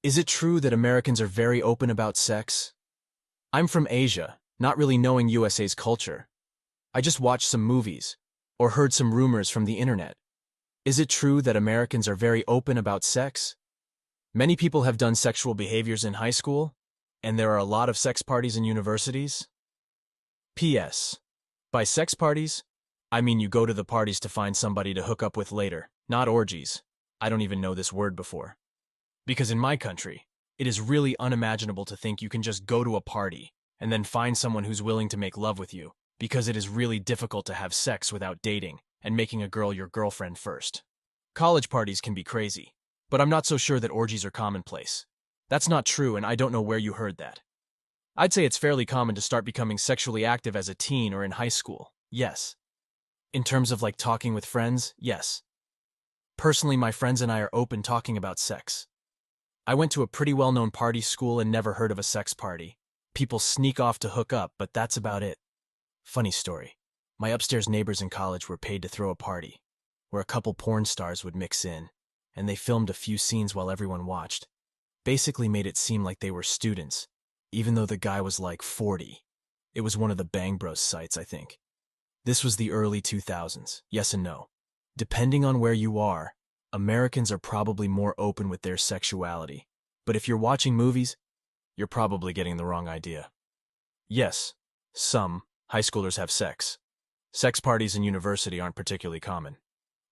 Is it true that Americans are very open about sex? I'm from Asia, not really knowing USA's culture. I just watched some movies, or heard some rumors from the internet. Is it true that Americans are very open about sex? Many people have done sexual behaviors in high school, and there are a lot of sex parties in universities. P.S. By sex parties, I mean you go to the parties to find somebody to hook up with later, not orgies. I don't even know this word before. Because in my country, it is really unimaginable to think you can just go to a party and then find someone who's willing to make love with you, because it is really difficult to have sex without dating and making a girl your girlfriend first. College parties can be crazy, but I'm not so sure that orgies are commonplace. That's not true, and I don't know where you heard that. I'd say it's fairly common to start becoming sexually active as a teen or in high school, yes. In terms of like talking with friends, yes. Personally, my friends and I are open talking about sex. I went to a pretty well-known party school and never heard of a sex party. People sneak off to hook up, but that's about it. Funny story. My upstairs neighbors in college were paid to throw a party, where a couple porn stars would mix in, and they filmed a few scenes while everyone watched. Basically made it seem like they were students, even though the guy was like 40. It was one of the Bang Bros sites, I think. This was the early 2000s, yes and no. Depending on where you are, Americans are probably more open with their sexuality. But if you're watching movies, you're probably getting the wrong idea. Yes, some high schoolers have sex. Sex parties in university aren't particularly common.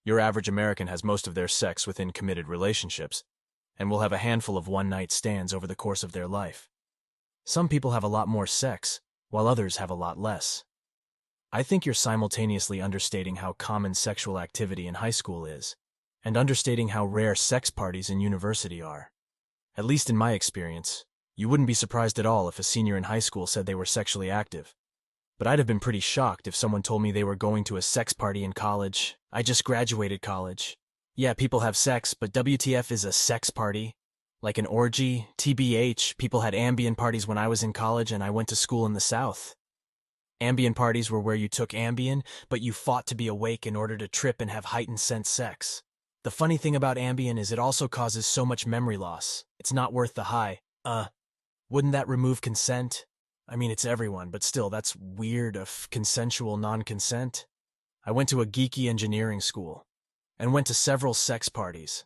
Your average American has most of their sex within committed relationships, and will have a handful of one-night stands over the course of their life. Some people have a lot more sex, while others have a lot less. I think you're simultaneously understating how common sexual activity in high school is, and understating how rare sex parties in university are. At least in my experience, you wouldn't be surprised at all if a senior in high school said they were sexually active. But I'd have been pretty shocked if someone told me they were going to a sex party in college. I just graduated college. Yeah, people have sex, but WTF is a sex party? Like an orgy? TBH, people had Ambien parties when I was in college and I went to school in the South. Ambien parties were where you took Ambien, but you fought to be awake in order to trip and have heightened sense sex. The funny thing about Ambien is it also causes so much memory loss. It's not worth the high. Wouldn't that remove consent? I mean, it's everyone, but still, that's weird of consensual non-consent. I went to a geeky engineering school, and went to several sex parties.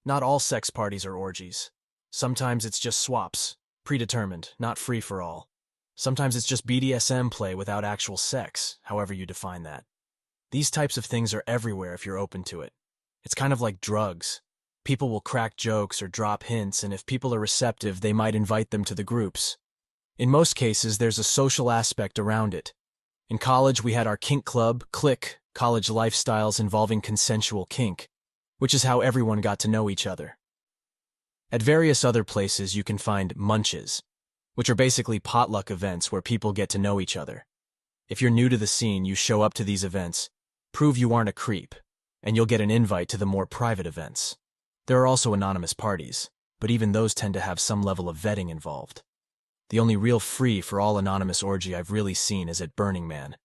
Not all sex parties are orgies. Sometimes it's just swaps, predetermined, not free for all. Sometimes it's just BDSM play without actual sex, however you define that. These types of things are everywhere if you're open to it. It's kind of like drugs. People will crack jokes or drop hints, and if people are receptive, they might invite them to the groups. In most cases, there's a social aspect around it. In college, we had our kink club, Click, college lifestyles involving consensual kink, which is how everyone got to know each other. At various other places, you can find munches, which are basically potluck events where people get to know each other. If you're new to the scene, you show up to these events, prove you aren't a creep, and you'll get an invite to the more private events. There are also anonymous parties, but even those tend to have some level of vetting involved. The only real free-for-all anonymous orgy I've really seen is at Burning Man,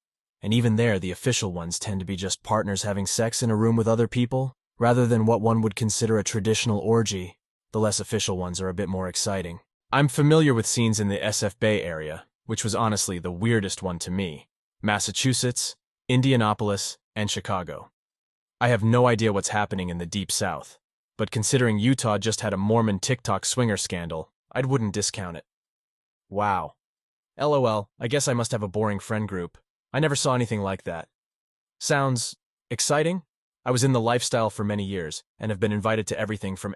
and even there the official ones tend to be just partners having sex in a room with other people, rather than what one would consider a traditional orgy. The less official ones are a bit more exciting. I'm familiar with scenes in the SF Bay area, which was honestly the weirdest one to me: Massachusetts, Indianapolis, and Chicago. I have no idea what's happening in the Deep South, but considering Utah just had a Mormon TikTok swinger scandal, I wouldn't discount it. Wow. LOL, I guess I must have a boring friend group. I never saw anything like that. Sounds exciting? I was in the lifestyle for many years, and have been invited to everything from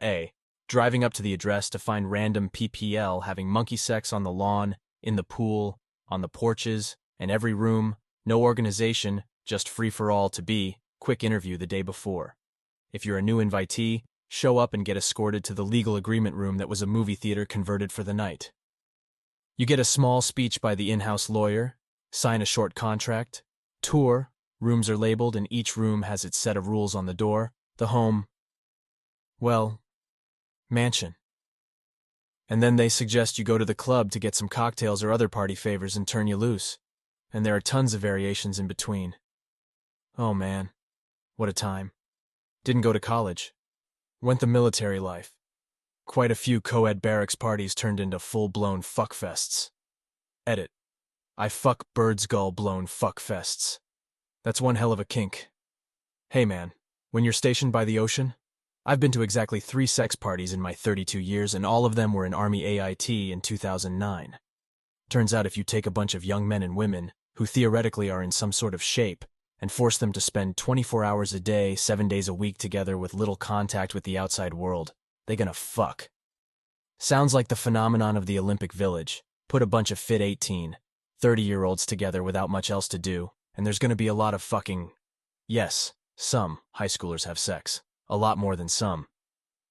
driving up to the address to find random PPL having monkey sex on the lawn, in the pool, on the porches, in every room, no organization, just free-for-all to be, quick interview the day before. If you're a new invitee, show up and get escorted to the legal agreement room that was a movie theater converted for the night. You get a small speech by the in-house lawyer, sign a short contract, tour, rooms are labeled and each room has its set of rules on the door, the home, well, mansion. And then they suggest you go to the club to get some cocktails or other party favors and turn you loose. And there are tons of variations in between. Oh man, what a time. Didn't go to college. Went the military life. Quite a few co-ed barracks parties turned into full-blown fuckfests. Edit. I fuck bird's gull-blown fuckfests. That's one hell of a kink. Hey man, when you're stationed by the ocean? I've been to exactly 3 sex parties in my 32 years, and all of them were in Army AIT in 2009. Turns out if you take a bunch of young men and women, who theoretically are in some sort of shape, and force them to spend 24 hours a day, 7 days a week together with little contact with the outside world, they gonna fuck. Sounds like the phenomenon of the Olympic Village. Put a bunch of fit 18, 30-year-olds together without much else to do, and there's gonna be a lot of fucking... Yes, some high schoolers have sex. A lot more than some.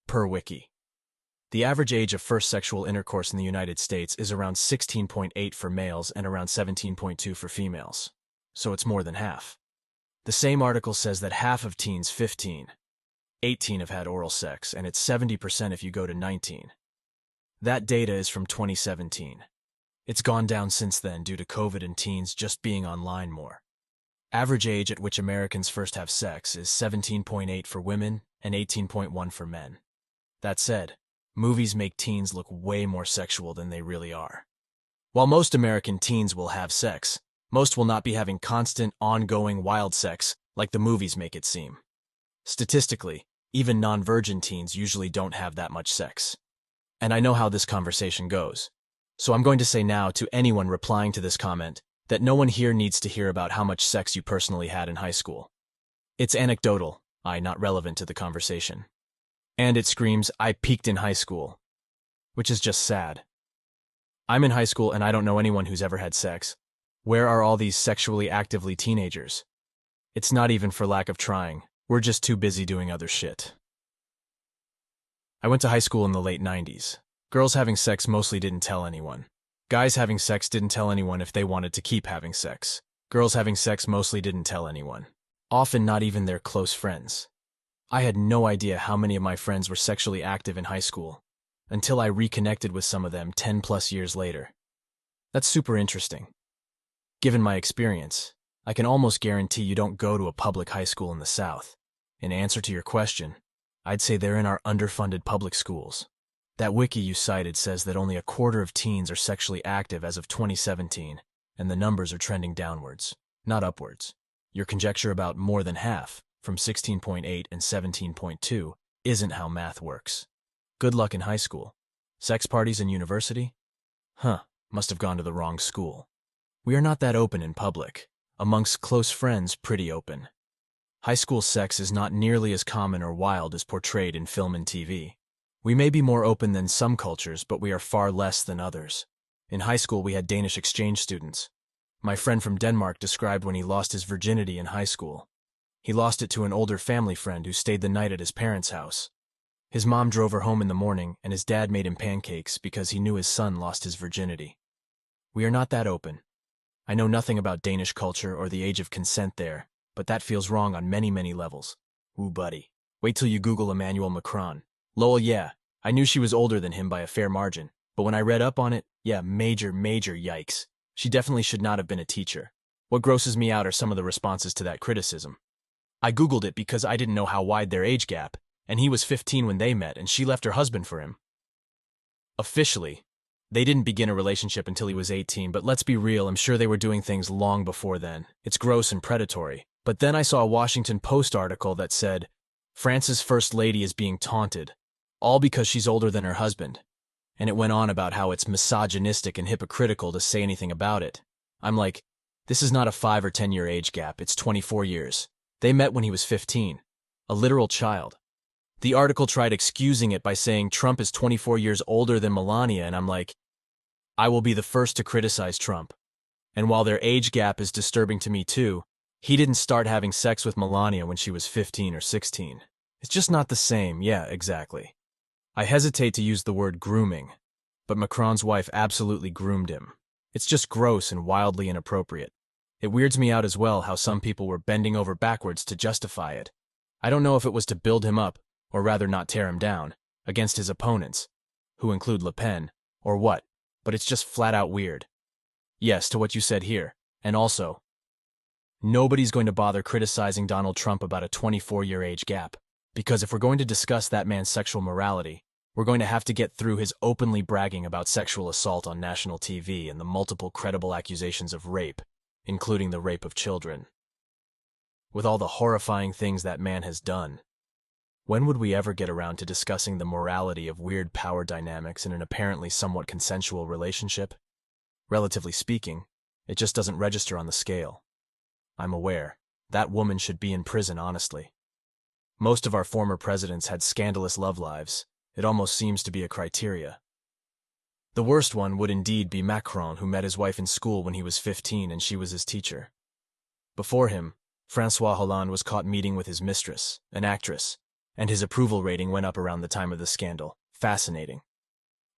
Per wiki. The average age of first sexual intercourse in the United States is around 16.8 for males and around 17.2 for females. So it's more than half. The same article says that half of teens 15, 18 have had oral sex, and it's 70% if you go to 19. That data is from 2017. It's gone down since then due to COVID and teens just being online more. Average age at which Americans first have sex is 17.8 for women and 18.1 for men. That said, movies make teens look way more sexual than they really are. While most American teens will have sex, most will not be having constant, ongoing, wild sex like the movies make it seem. Statistically, even non-virgin teens usually don't have that much sex. And I know how this conversation goes. So I'm going to say now to anyone replying to this comment that no one here needs to hear about how much sex you personally had in high school. It's anecdotal, not relevant to the conversation. And it screams, I peaked in high school. Which is just sad. I'm in high school and I don't know anyone who's ever had sex. Where are all these sexually actively teenagers? It's not even for lack of trying. We're just too busy doing other shit. I went to high school in the late 90s. Girls having sex mostly didn't tell anyone. Guys having sex didn't tell anyone if they wanted to keep having sex. Girls having sex mostly didn't tell anyone. Often not even their close friends. I had no idea how many of my friends were sexually active in high school, until I reconnected with some of them 10 plus years later. That's super interesting. Given my experience, I can almost guarantee you don't go to a public high school in the South. In answer to your question, I'd say they're in our underfunded public schools. That wiki you cited says that only a quarter of teens are sexually active as of 2017, and the numbers are trending downwards, not upwards. Your conjecture about more than half, from 16.8 and 17.2, isn't how math works. Good luck in high school. Sex parties in university? Must have gone to the wrong school. We are not that open in public. Amongst close friends, pretty open. High school sex is not nearly as common or wild as portrayed in film and TV. We may be more open than some cultures, but we are far less than others. In high school, we had Danish exchange students. My friend from Denmark described when he lost his virginity in high school. He lost it to an older family friend who stayed the night at his parents' house. His mom drove her home in the morning, and his dad made him pancakes because he knew his son lost his virginity. We are not that open. I know nothing about Danish culture or the age of consent there, but that feels wrong on many, many levels. Ooh, buddy. Wait till you Google Emmanuel Macron. Lol, yeah, I knew she was older than him by a fair margin, but when I read up on it, yeah, major yikes. She definitely should not have been a teacher. What grosses me out are some of the responses to that criticism. I Googled it because I didn't know how wide their age gap, and he was 15 when they met, and she left her husband for him. Officially, they didn't begin a relationship until he was 18, but let's be real, I'm sure they were doing things long before then. It's gross and predatory. But then I saw a Washington Post article that said, France's first lady is being taunted, all because she's older than her husband. And it went on about how it's misogynistic and hypocritical to say anything about it. I'm like, this is not a 5 or 10 year age gap, it's 24 years. They met when he was 15. A literal child. The article tried excusing it by saying Trump is 24 years older than Melania, and I'm like, I will be the first to criticize Trump. And while their age gap is disturbing to me too, he didn't start having sex with Melania when she was 15 or 16. It's just not the same, yeah, exactly. I hesitate to use the word grooming, but Macron's wife absolutely groomed him. It's just gross and wildly inappropriate. It weirds me out as well how some people were bending over backwards to justify it. I don't know if it was to build him up, or rather not tear him down, against his opponents, who include Le Pen, or what, but it's just flat out weird. Yes, to what you said here, and also, nobody's going to bother criticizing Donald Trump about a 24-year age gap, because if we're going to discuss that man's sexual morality, We're going to have to get through his openly bragging about sexual assault on national TV and the multiple credible accusations of rape, including the rape of children. With all the horrifying things that man has done, when would we ever get around to discussing the morality of weird power dynamics in an apparently somewhat consensual relationship? Relatively speaking, it just doesn't register on the scale. I'm aware. That woman should be in prison, honestly. Most of our former presidents had scandalous love lives. It almost seems to be a criteria. The worst one would indeed be Macron, who met his wife in school when he was 15 and she was his teacher. Before him, François Hollande was caught meeting with his mistress, an actress, and his approval rating went up around the time of the scandal. Fascinating.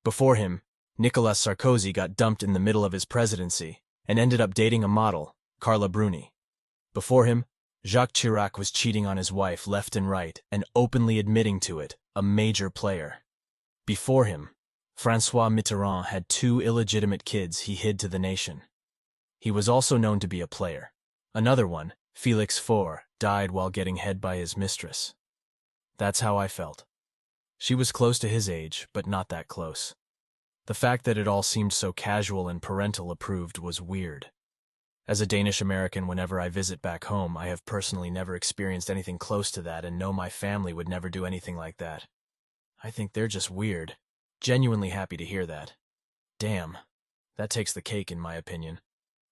Before him, Nicolas Sarkozy got dumped in the middle of his presidency and ended up dating a model, Carla Bruni. Before him, Jacques Chirac was cheating on his wife left and right and openly admitting to it, a major player. Before him, François Mitterrand had 2 illegitimate kids he hid to the nation. He was also known to be a player. Another one, Félix Faure, died while getting head by his mistress. That's how I felt. She was close to his age, but not that close. The fact that it all seemed so casual and parental approved was weird. As a Danish American, whenever I visit back home, I have personally never experienced anything close to that and know my family would never do anything like that. I think they're just weird. Genuinely happy to hear that. Damn. That takes the cake in my opinion.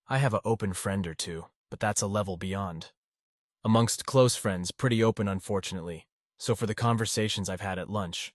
I have an open friend or two, but that's a level beyond. Amongst close friends, pretty open unfortunately, so for the conversations I've had at lunch,